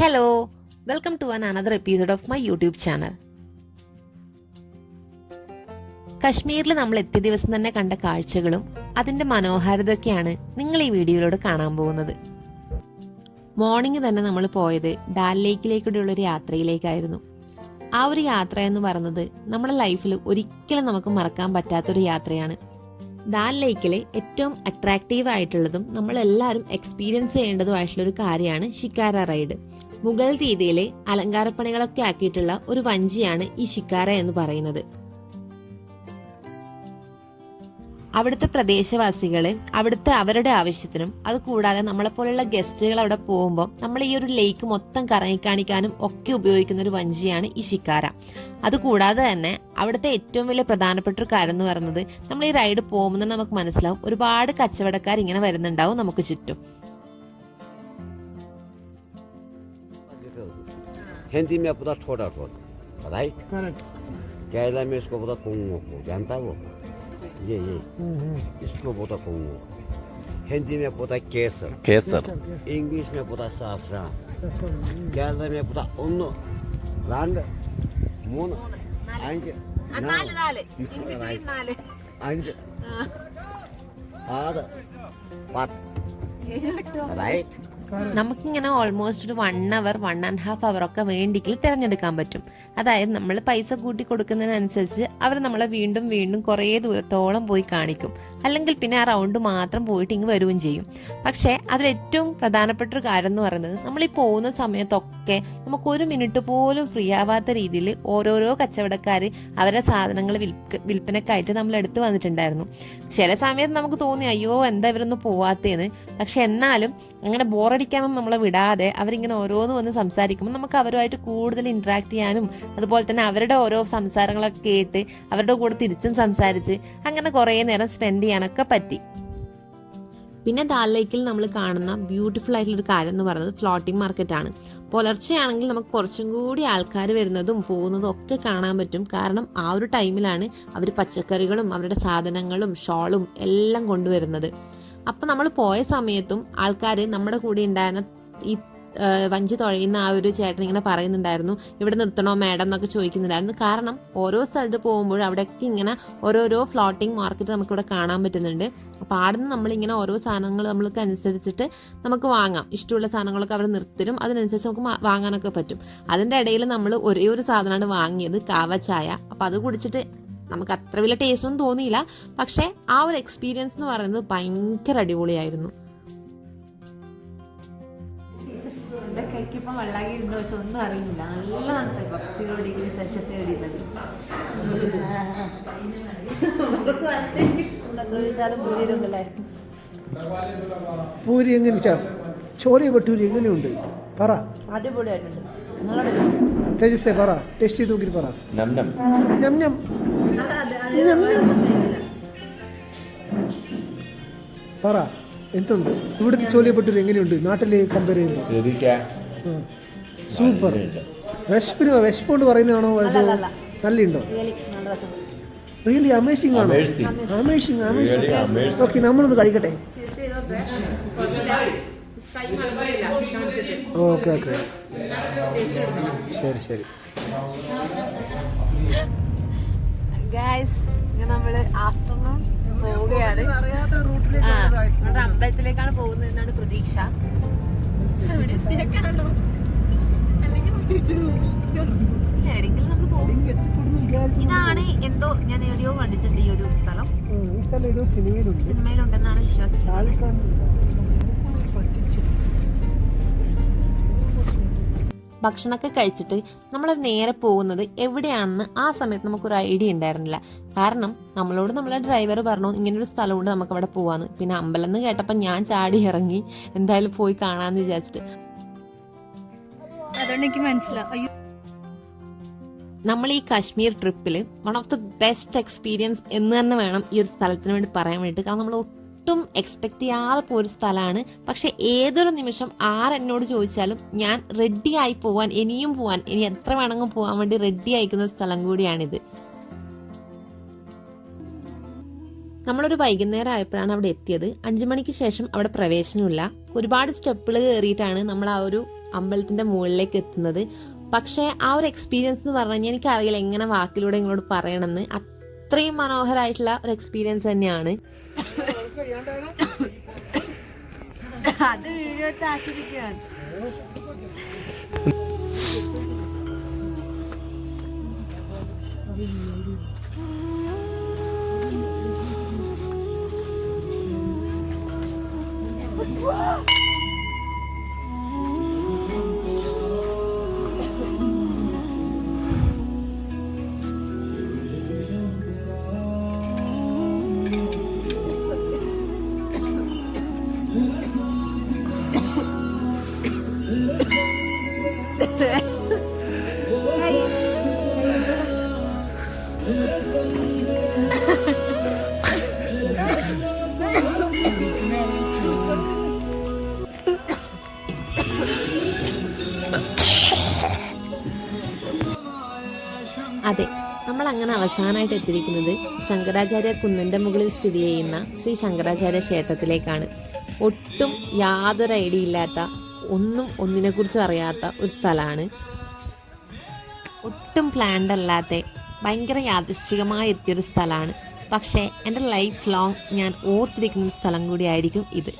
Hello, welcome to another episode of my YouTube channel. കശ്മീരിൽ നമ്മൾ എത്തിയ ദിവസം തന്നെ കണ്ട കാഴ്ചകളും അതിന്റെ മനോഹാരിതയൊക്കെയാണ് നിങ്ങൾ ഈ വീഡിയോയിലൂടെ കാണാൻ പോകുന്നത്. മോർണിംഗ് തന്നെ നമ്മൾ പോയത് ഡാൽ ലേക്കിലേക്കൂടെയുള്ള ഒരു യാത്രയിലേക്കായിരുന്നു. ആ ഒരു യാത്ര എന്ന് പറയുന്നത് നമ്മുടെ ലൈഫിൽ ഒരിക്കലും നമുക്ക് മറക്കാൻ പറ്റാത്തൊരു യാത്രയാണ്. ദാൽ ലേക്കിലെ ഏറ്റവും അട്രാക്റ്റീവ് ആയിട്ടുള്ളതും നമ്മളെല്ലാവരും എക്സ്പീരിയൻസ് ചെയ്യേണ്ടതുമായിട്ടുള്ള ഒരു കാര്യമാണ് ഷിക്കാര റൈഡ്. മുഗൾ രീതിയിലെ അലങ്കാരപ്പണികളൊക്കെ ആക്കിയിട്ടുള്ള ഒരു വഞ്ചിയാണ് ഈ ഷിക്കാര എന്ന് പറയുന്നത്. അവിടുത്തെ പ്രദേശവാസികള് അവിടുത്തെ അവരുടെ ആവശ്യത്തിനും അതുകൂടാതെ നമ്മളെപ്പോലുള്ള ഗസ്റ്റുകൾ അവിടെ പോകുമ്പോൾ നമ്മൾ ഈ ഒരു ലേക്ക് മൊത്തം കറങ്ങി കാണിക്കാനും ഒക്കെ ഉപയോഗിക്കുന്ന ഒരു വഞ്ചിയാണ് ഈ ഷിക്കാര. അതുകൂടാതെ തന്നെ അവിടുത്തെ ഏറ്റവും വലിയ പ്രധാനപ്പെട്ട ഒരു കാര്യം എന്ന് പറയുന്നത് നമ്മൾ ഈ റൈഡ് പോകുമ്പോൾ നമുക്ക് മനസ്സിലാവും ഒരുപാട് കച്ചവടക്കാർ ഇങ്ങനെ വരുന്നുണ്ടാവും നമുക്ക് ചുറ്റും. हिंदी में पूरा छोटा छोटा, राइट? केरला में इसको बोलता कोंगो को, जानता वो? ये इसको बोलता कोंगो. हिंदी में बोलता केसर. केसर. इंग्लिश में बोलता साफरान. केरला में बोलता उन्नो. രണ്ട് മൂന്ന് അഞ്ച് അഞ്ച് ആറ് പത്ത്, റൈറ്റ്? നമുക്കിങ്ങനെ ഓൾമോസ്റ്റ് ഒരു 1 hour 1.5 hour ഒക്കെ വേണ്ടിക്കിൽ തിരഞ്ഞെടുക്കാൻ പറ്റും. അതായത് നമ്മൾ പൈസ കൂട്ടി കൊടുക്കുന്നതിനനുസരിച്ച് അവർ നമ്മളെ വീണ്ടും വീണ്ടും കുറേ ദൂരത്തോളം പോയി കാണിക്കും. അല്ലെങ്കിൽ പിന്നെ ആ റൗണ്ട് മാത്രം പോയിട്ട് ഇങ്ങ് വരികയും ചെയ്യും. പക്ഷേ അതിലേറ്റവും പ്രധാനപ്പെട്ട ഒരു കാര്യം എന്ന് പറയുന്നത് നമ്മൾ ഈ പോകുന്ന സമയത്തൊക്കെ നമുക്ക് 1 മിനിറ്റ് പോലും ഫ്രീ ആവാത്ത രീതിയിൽ ഓരോരോ കച്ചവടക്കാർ അവരുടെ സാധനങ്ങൾ വിൽപ്പനക്കായിട്ട് നമ്മൾ എടുത്തു വന്നിട്ടുണ്ടായിരുന്നു. ചില സമയത്ത് നമുക്ക് തോന്നി അയ്യോ എന്താ ഇവരൊന്നും പോവാത്തേന്ന്. പക്ഷെ എന്നാലും അങ്ങനെ ബോറടിക്കാനും നമ്മളെ വിടാതെ അവരിങ്ങനെ ഓരോന്ന് വന്ന് സംസാരിക്കുമ്പോൾ നമുക്ക് അവരുമായിട്ട് കൂടുതൽ ഇന്ററാക്ട് ചെയ്യാനും അതുപോലെ തന്നെ അവരുടെ ഓരോ സംസാരങ്ങളൊക്കെ കേട്ട് അവരുടെ കൂടെ തിരിച്ചും സംസാരിച്ച് അങ്ങനെ കുറേ നേരം സ്പെൻഡ് ചെയ്യാനൊക്കെ പറ്റി. പിന്നെ ദാൽ ലേക്കിൽ നമ്മൾ കാണുന്ന ബ്യൂട്ടിഫുൾ ആയിട്ടുള്ളൊരു കാര്യം എന്ന് പറയുന്നത് ഫ്ലോട്ടിംഗ് മാർക്കറ്റ് ആണ്. പുലർച്ചെയാണെങ്കിൽ നമുക്ക് കുറച്ചും കൂടി ആൾക്കാർ വരുന്നതും പോകുന്നതും ഒക്കെ കാണാൻ പറ്റും. കാരണം ആ ഒരു ടൈമിലാണ് അവർ പച്ചക്കറികളും അവരുടെ സാധനങ്ങളും ഷോളും എല്ലാം കൊണ്ടുവരുന്നത്. അപ്പം നമ്മൾ പോയ സമയത്തും ആൾക്കാർ നമ്മുടെ കൂടെ ഉണ്ടായിരുന്ന ഈ വഞ്ചി തുഴയുന്ന ആ ഒരു ചേട്ടൻ ഇങ്ങനെ പറയുന്നുണ്ടായിരുന്നു ഇവിടെ നിർത്തണോ മാഡം എന്നൊക്കെ ചോദിക്കുന്നുണ്ടായിരുന്നു. കാരണം ഓരോ സ്ഥലത്ത് പോകുമ്പോഴും അവിടെയൊക്കെ ഇങ്ങനെ ഓരോരോ ഫ്ലോട്ടിംഗ് മാർക്കറ്റ് നമുക്കിവിടെ കാണാൻ പറ്റുന്നുണ്ട്. അപ്പോൾ ആടുന്ന് നമ്മളിങ്ങനെ ഓരോ സാധനങ്ങൾ നമ്മൾക്ക് അനുസരിച്ചിട്ട് നമുക്ക് വാങ്ങാം. ഇഷ്ടമുള്ള സാധനങ്ങളൊക്കെ അവർ നിർത്തരും, അതിനനുസരിച്ച് നമുക്ക് വാങ്ങാനൊക്കെ പറ്റും. അതിൻ്റെ ഇടയിൽ നമ്മൾ ഒരേ ഒരു സാധനമാണ് വാങ്ങിയത്, കാവ ചായ. അപ്പം അത് കുടിച്ചിട്ട് നമുക്ക് അത്ര വലിയ ടേസ്റ്റ് ഒന്നും തോന്നിയില്ല. പക്ഷെ ആ ഒരു എക്സ്പീരിയൻസ് എന്ന് പറയുന്നത് ഭയങ്കര അടിപൊളിയായിരുന്നു. എൻ്റെ കൈക്ക് ഇപ്പം വെള്ളാകി ഉണ്ടോ വെച്ചാൽ ഒന്നും അറിയില്ല. നല്ല തണുപ്പ് ഇപ്പം 0 ഡിഗ്രി സെൽഷ്യസ് എഴുതിയിട്ടത്. പൂരി എങ്ങനെ ചോറിയ ഭട്ടൂരി എങ്ങനെയുണ്ട് പറ. അടിപൊളിയായിട്ടുണ്ട്. തേജസ്സേ പറ, ടേസ്റ്റ് ചെയ്ത് നോക്കിയിട്ട് പറ. ഞം ഞം പറ എന്തുണ്ട് ഇവിടുത്തെ ചോലിയ ഭട്ടൂരി എങ്ങനെയുണ്ട് നാട്ടിൽ കമ്പയർ ചെയ്യുമ്പോൾ? സൂപ്പർ. വിശപ്പുകൊണ്ട് പറയുന്നതാണോ അതോ നല്ലുണ്ടോ? റിയലി അമേസിംഗ് ആണോ? അമേസിംഗ്. ഓക്കെ, നമ്മളൊന്ന് കഴിക്കട്ടെ. ഓക്കെ ശരി. ഗൈസ്, നമ്മൾ ആഫ്റ്റർനൂൺ പോവുകയാണ്. നമ്മുടെ അമ്പലത്തിലേക്കാണ് പോകുന്നതെന്നാണ് പ്രതീക്ഷ. എവിടെയെങ്കിലും നമ്മൾ പോകും. ഇതാണ് എന്തോ ഞാൻ എവിടെയോ കണ്ടിട്ടുണ്ട് ഈ ഒരു സ്ഥലം. സിനിമയിലുണ്ടെന്നാണ് വിശ്വാസിക്കുന്നത്. ഭക്ഷണമൊക്കെ കഴിച്ചിട്ട് നമ്മൾ നേരെ പോകുന്നത് എവിടെയാണെന്ന് ആ സമയത്ത് നമുക്കൊരു ഐഡിയ ഉണ്ടായിരുന്നില്ല. കാരണം നമ്മളോട് നമ്മളെ ഡ്രൈവർ പറഞ്ഞു ഇങ്ങനൊരു സ്ഥലമുണ്ട് നമുക്ക് അവിടെ പോവാന്ന്. പിന്നെ അമ്പലം എന്ന് കേട്ടപ്പോൾ ഞാൻ ചാടി ഇറങ്ങി എന്തായാലും പോയി കാണാന്ന് വിചാരിച്ചിട്ട്. അതെനിക്ക് മനസ്സിലായി. നമ്മൾ ഈ കാശ്മീർ ട്രിപ്പിൽ one of the best experience എന്ന് തന്നെ വേണം ഈ ഒരു സ്ഥലത്തിന് വേണ്ടി പറയാൻ വേണ്ടിയിട്ട്. കാരണം നമ്മൾ ഒട്ടും എക്സ്പെക്ട് ചെയ്യാതെ പോയൊരു സ്ഥലമാണ്. പക്ഷെ ഏതൊരു നിമിഷം ആരെന്നോട് ചോദിച്ചാലും ഞാൻ റെഡി ആയി പോവാൻ, ഇനിയും പോവാൻ, ഇനി എത്ര വേണമെങ്കിലും പോകാൻ വേണ്ടി റെഡി ആയിക്കുന്ന ഒരു സ്ഥലം കൂടിയാണിത്. നമ്മളൊരു വൈകുന്നേരം ആയപ്പോഴാണ് അവിടെ എത്തിയത്. 5 മണിക്ക് ശേഷം അവിടെ പ്രവേശനമില്ല. ഒരുപാട് സ്റ്റെപ്പുകൾ കയറിയിട്ടാണ് നമ്മൾ ആ ഒരു അമ്പലത്തിൻ്റെ മുകളിലേക്ക് എത്തുന്നത്. പക്ഷേ ആ ഒരു എക്സ്പീരിയൻസ് എന്ന് പറഞ്ഞു കഴിഞ്ഞാൽ എനിക്കറിയില്ല എങ്ങനെ വാക്കിലൂടെ നിങ്ങളോട് പറയണമെന്ന്. അത്രയും മനോഹരമായിട്ടുള്ള ഒരു എക്സ്പീരിയൻസ് തന്നെയാണ്. അത് വീഡിയോ ഇട്ട് ആസ്വദിക്കുകയാണ്. അതെ, നമ്മൾ അങ്ങനെ അവസാനമായിട്ട് എത്തിയിരിക്കുന്നത് ശങ്കരാചാര്യ കുന്നിൻ്റെ മുകളിൽ സ്ഥിതി ചെയ്യുന്ന ശ്രീ ശങ്കരാചാര്യ ക്ഷേത്രത്തിലേക്കാണ്. ഒട്ടും യാതൊരു ഐഡിയ ഇല്ലാത്ത, ഒന്നിനെക്കുറിച്ചും അറിയാത്ത ഒരു സ്ഥലമാണ്. ഒട്ടും പ്ലാൻഡ് അല്ലാത്ത, ഭയങ്കര യാദൃശ്ചികമായി എത്തിയൊരു സ്ഥലമാണ്. പക്ഷേ എൻ്റെ ലൈഫ് ലോങ് ഞാൻ ഓർത്തിരിക്കുന്ന ഒരു സ്ഥലം കൂടിയായിരിക്കും ഇത്.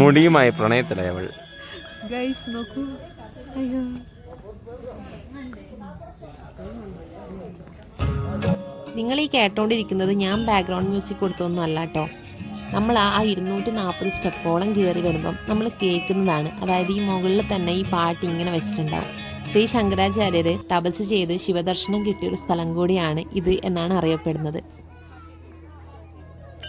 മുടിയുമായി പ്രണയത്തിലായവൾ. ഗൈസ് നോക്കൂ, അയ്യോ നിങ്ങൾ ഈ കേട്ടോണ്ടിരിക്കുന്നത് ഞാൻ ബാക്ക്ഗ്രൗണ്ട് മ്യൂസിക് കൊടുത്തൊന്നും അല്ല കേട്ടോ. നമ്മൾ ആ 240 സ്റ്റെപ്പോളം കയറി വരുമ്പം നമ്മൾ കേൾക്കുന്നതാണ്. അതായത് ഈ മുകളിൽ തന്നെ ഈ പാട്ട് ഇങ്ങനെ വെച്ചിട്ടുണ്ടാവും. ശ്രീ ശങ്കരാചാര്യർ തപസ് ചെയ്ത് ശിവദർശനം കിട്ടിയൊരു സ്ഥലം കൂടിയാണ് ഇത് എന്നാണ് അറിയപ്പെടുന്നത്.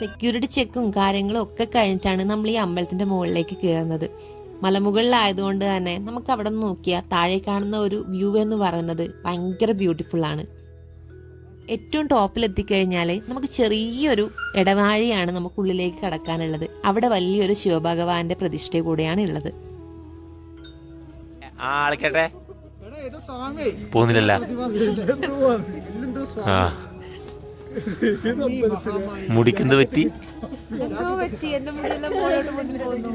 സെക്യൂരിറ്റി ചെക്കും കാര്യങ്ങളും ഒക്കെ കഴിഞ്ഞിട്ടാണ് നമ്മൾ ഈ അമ്പലത്തിൻ്റെ മുകളിലേക്ക് കയറുന്നത്. മലമുകളിലായതുകൊണ്ട് തന്നെ നമുക്ക് അവിടെ നിന്ന് നോക്കിയാൽ താഴെ കാണുന്ന ഒരു വ്യൂ എന്ന് പറയുന്നത് ഭയങ്കര ബ്യൂട്ടിഫുള്ളാണ്. ഏറ്റവും ടോപ്പിൽ എത്തിക്കഴിഞ്ഞാൽ നമുക്ക് ചെറിയൊരു ഇടവാഴിയാണ് നമുക്കുള്ളിലേക്ക് കടക്കാനുള്ളത്. അവിടെ വലിയൊരു ശിവഭഗവാന്റെ പ്രതിഷ്ഠ കൂടെയാണ് ഉള്ളത്. പോകുന്നില്ല. മുടിക്കെന്ത് പറ്റി? എന്റെ മുടിയെല്ലാം മുകളിലോട്ട് പോകുന്നു.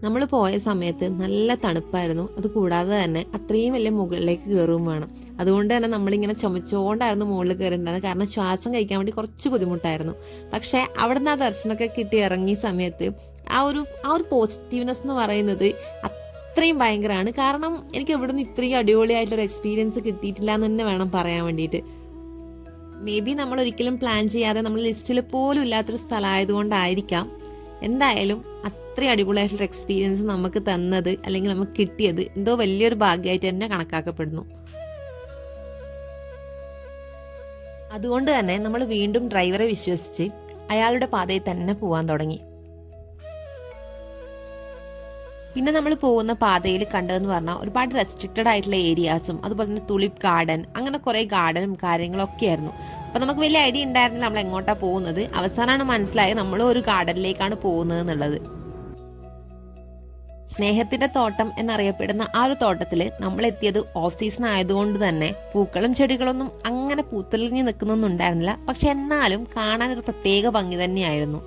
നമ്മൾ പോയ സമയത്ത് നല്ല തണുപ്പായിരുന്നു. അത് കൂടാതെ തന്നെ അത്രയും വലിയ മുകളിലേക്ക് കയറുകയും വേണം. അതുകൊണ്ട് തന്നെ നമ്മളിങ്ങനെ ചുമച്ചുകൊണ്ടായിരുന്നു മുകളിൽ കയറിയിട്ടുണ്ടായിരുന്നത്. കാരണം ശ്വാസം കഴിക്കാൻ വേണ്ടി കുറച്ച് ബുദ്ധിമുട്ടായിരുന്നു. പക്ഷേ അവിടെ നിന്ന് ആ ദർശനമൊക്കെ കിട്ടി ഇറങ്ങിയ സമയത്ത് ആ ഒരു പോസിറ്റീവ്നെസ് എന്ന് പറയുന്നത് അത്രയും ഭയങ്കരമാണ്. കാരണം എനിക്ക് ഇവിടെ നിന്ന് ഇത്രയും അടിപൊളിയായിട്ടൊരു എക്സ്പീരിയൻസ് കിട്ടിയിട്ടില്ല എന്ന് തന്നെ വേണം പറയാൻ വേണ്ടിയിട്ട്. മേ ബി നമ്മൾ ഒരിക്കലും പ്ലാൻ ചെയ്യാതെ നമ്മൾ ലിസ്റ്റിൽ പോലും ഇല്ലാത്തൊരു സ്ഥലമായതുകൊണ്ടായിരിക്കാം. എന്തായാലും അത്രയും അടിപൊളിയായിട്ടുള്ള എക്സ്പീരിയൻസ് നമുക്ക് തന്നത്, അല്ലെങ്കിൽ നമുക്ക് കിട്ടിയത് എന്തോ വലിയൊരു ഭാഗ്യമായിട്ട് തന്നെ കണക്കാക്കപ്പെടുന്നു. അതുകൊണ്ട് തന്നെ നമ്മൾ വീണ്ടും ഡ്രൈവറെ വിശ്വസിച്ച് അയാളുടെ പാതയിൽ തന്നെ പോകാൻ തുടങ്ങി. പിന്നെ നമ്മൾ പോകുന്ന പാതയിൽ കണ്ടതെന്ന് പറഞ്ഞാൽ ഒരുപാട് റെസ്ട്രിക്റ്റഡ് ആയിട്ടുള്ള ഏരിയാസും അതുപോലെ തന്നെ തുളിപ്പ് ഗാർഡൻ, അങ്ങനെ കുറേ ഗാർഡനും കാര്യങ്ങളൊക്കെ ആയിരുന്നു. അപ്പം നമുക്ക് വലിയ ഐഡിയ ഉണ്ടായിരുന്നില്ല നമ്മൾ എങ്ങോട്ടാണ് പോകുന്നത്. അവസാനമാണ് മനസ്സിലായത് നമ്മൾ ഒരു ഗാർഡനിലേക്കാണ് പോകുന്നത് എന്നുള്ളത്. സ്നേഹത്തിന്റെ തോട്ടം എന്നറിയപ്പെടുന്ന ആ ഒരു തോട്ടത്തിൽ നമ്മൾ എത്തിയത് ഓഫ് സീസൺ ആയതുകൊണ്ട് തന്നെ പൂക്കളും ചെടികളൊന്നും അങ്ങനെ പൂത്തെളിഞ്ഞ് നിൽക്കുന്നൊന്നും ഉണ്ടായിരുന്നില്ല. പക്ഷെ എന്നാലും കാണാൻ ഒരു പ്രത്യേക ഭംഗി തന്നെയായിരുന്നു.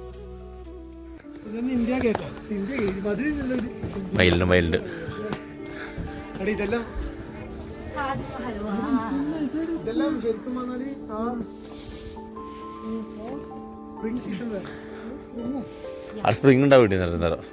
വയലുണ്ട്. ആ സ്പ്രിംഗ് ഉണ്ടാവും വീട്ടിൽ നേരം.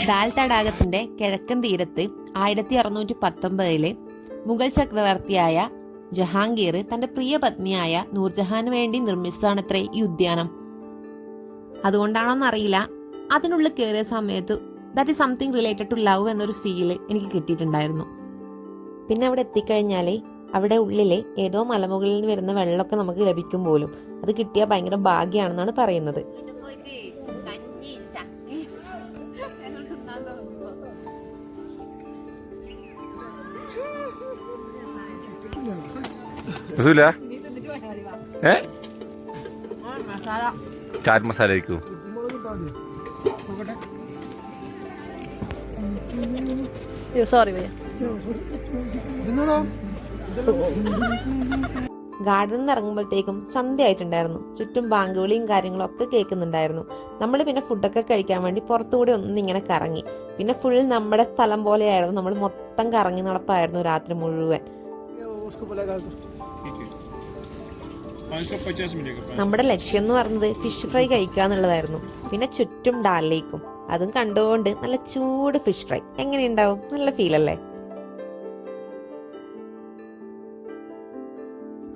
ദാൽ തടാകത്തിന്റെ കിഴക്കൻ തീരത്ത് 1619 മുഗൾ ചക്രവർത്തിയായ ജഹാംഗീർ തന്റെ പ്രിയ പത്നിയായ നൂർജഹാന് വേണ്ടി നിർമ്മിച്ചതാണത്രേ ഈ ഉദ്യാനം. അതുകൊണ്ടാണോന്നറിയില്ല, അതിനുള്ളിൽ കയറിയ സമയത്ത് that is something related to love എന്നൊരു ഫീല് എനിക്ക് കിട്ടിയിട്ടുണ്ടായിരുന്നു. പിന്നെ അവിടെ എത്തിക്കഴിഞ്ഞാൽ അവിടെ ഉള്ളിൽ ഏതോ മലമുകളിൽ നിന്ന് വരുന്ന വെള്ളമൊക്കെ നമുക്ക് ലഭിക്കും പോലും. അത് കിട്ടിയാൽ ഭയങ്കര ഭാഗ്യമാണെന്നാണ് പറയുന്നത്. രസമില്ല ഏ ചാറ്റ് മസാല ആയിരിക്കും. സോറി ഭയ്യ. ഗാർഡനിൽ നിന്ന് ഇറങ്ങുമ്പോഴത്തേക്കും സന്ധ്യ ആയിട്ടുണ്ടായിരുന്നു. ചുറ്റും ബാങ്കുവിളിയും കാര്യങ്ങളും ഒക്കെ കേൾക്കുന്നുണ്ടായിരുന്നു. നമ്മൾ പിന്നെ ഫുഡൊക്കെ കഴിക്കാൻ വേണ്ടി പുറത്തുകൂടി ഒന്നിങ്ങനെ കറങ്ങി. പിന്നെ ഫുൾ നമ്മുടെ സ്ഥലം പോലെയായിരുന്നു. നമ്മൾ മൊത്തം കറങ്ങി നടപ്പായിരുന്നു രാത്രി മുഴുവൻ. നമ്മുടെ ലക്ഷ്യം എന്ന് പറയുന്നത് ഫിഷ് ഫ്രൈ കഴിക്കുക എന്നുള്ളതായിരുന്നു. പിന്നെ ചുറ്റും ഡാൽ ലേക്കും അതും കണ്ടുകൊണ്ട് നല്ല ചൂട് ഫിഷ് ഫ്രൈ എങ്ങനെയുണ്ടാവും? നല്ല ഫീൽ അല്ലേ?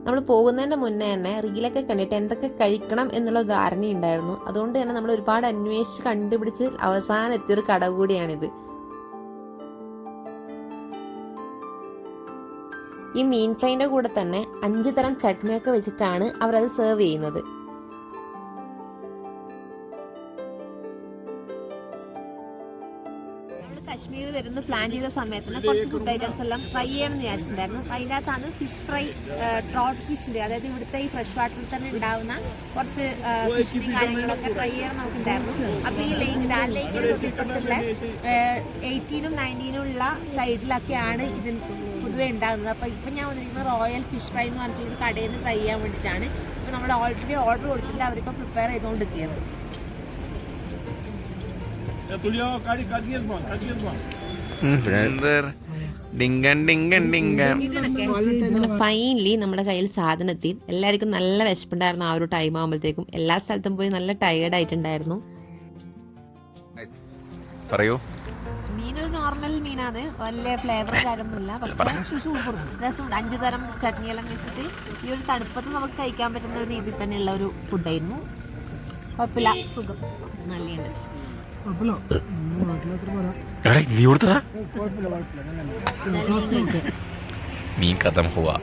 നമ്മൾ പോകുന്നതിൻ്റെ മുന്നേ തന്നെ റീലൊക്കെ കണ്ടിട്ട് എന്തൊക്കെ കഴിക്കണം എന്നുള്ള ധാരണയുണ്ടായിരുന്നു. അതുകൊണ്ട് തന്നെ നമ്മൾ ഒരുപാട് അന്വേഷിച്ച് കണ്ടുപിടിച്ച് അവസാനം എത്തിയൊരു കട കൂടിയാണിത്. ഈ മീൻ ഫ്രൈൻ്റെ കൂടെ തന്നെ 5 തരം ചട്നിയൊക്കെ വെച്ചിട്ടാണ് അവരത് സെർവ് ചെയ്യുന്നത്. കശ്മീർ വരുന്ന പ്ലാൻ ചെയ്ത സമയത്ത് കുറച്ച് ഫുഡ് ഐറ്റംസ് എല്ലാം ട്രൈ ചെയ്യണമെന്ന് വിചാരിച്ചിട്ടുണ്ടായിരുന്നു. അതിൻ്റെ അകത്താണ് ഫിഷ് ഫ്രൈ, ട്രോട്ട് ഫിഷിൻ്റെ, അതായത് ഇവിടുത്തെ ഈ ഫ്രഷ് വാട്ടറിൽ തന്നെ ഉണ്ടാവുന്ന കുറച്ച് ഫിഷിൻ്റെ കാര്യങ്ങളൊക്കെ ട്രൈ ചെയ്യണം നമുക്കുണ്ടായിരുന്നു. അപ്പോൾ ഈ ഡാൽ ലേക്കിൻ്റെ തൊട്ടിപ്പുറത്തുള്ള 18ഉം 19ഉം ഉള്ള സൈഡിലൊക്കെയാണ് ഇത് പൊതുവെ ഉണ്ടാകുന്നത്. അപ്പോൾ ഇപ്പം ഞാൻ വന്നിരിക്കുന്നത് റോയൽ ഫിഷ് ഫ്രൈ എന്ന് പറഞ്ഞിട്ടുള്ള കടയിൽ നിന്ന് ട്രൈ ചെയ്യാൻ വേണ്ടിയിട്ടാണ്. ഇപ്പോൾ നമ്മൾ ഓൾറെഡി ഓർഡർ കൊടുത്തിട്ട് അവരിപ്പോൾ പ്രിപ്പയർ ചെയ്തുകൊണ്ടിരിക്കുകയാണ്. ഫൈനലി നമ്മുടെ കയ്യിൽ സാധനം എത്തി. എല്ലാവർക്കും നല്ല വിശപ്പുണ്ടായിരുന്നു. ആ ഒരു ടൈം ആകുമ്പോഴത്തേക്കും എല്ലാ സ്ഥലത്തും പോയി നല്ല ടയേർഡ് ആയിട്ടുണ്ടായിരുന്നു. പറയൂ. മീനൊരു നോർമൽ മീനാണ്, വലിയ ഫ്ലേവർ കാര്യമൊന്നുമില്ല. പക്ഷേ സൂപ്പർ രസമുണ്ട്. 5 തരം ചട്നിയെല്ലാം വെച്ചിട്ട് ഈ ഒരു തണുപ്പത്ത് നമുക്ക് കഴിക്കാൻ പറ്റുന്ന ഒരു രീതിയിൽ തന്നെയുള്ള ഒരു ഫുഡായിരുന്നു. കുഴപ്പമില്ല, സുഖം, നല്ലുണ്ട്. മീൻ ഖത്തം ഹുവാ.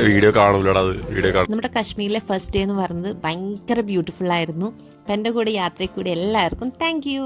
വീഡിയോ കാണൂലടാ, അത് വീഡിയോ കാണും. നമ്മുടെ കശ്മീരിലെ ഫസ്റ്റ് ഡേ എന്ന് പറയുന്നത് ഭയങ്കര ബ്യൂട്ടിഫുൾ ആയിരുന്നു. അപ്പം എൻ്റെ കൂടെ യാത്രയിൽ കൂടി എല്ലാവർക്കും താങ്ക് യു.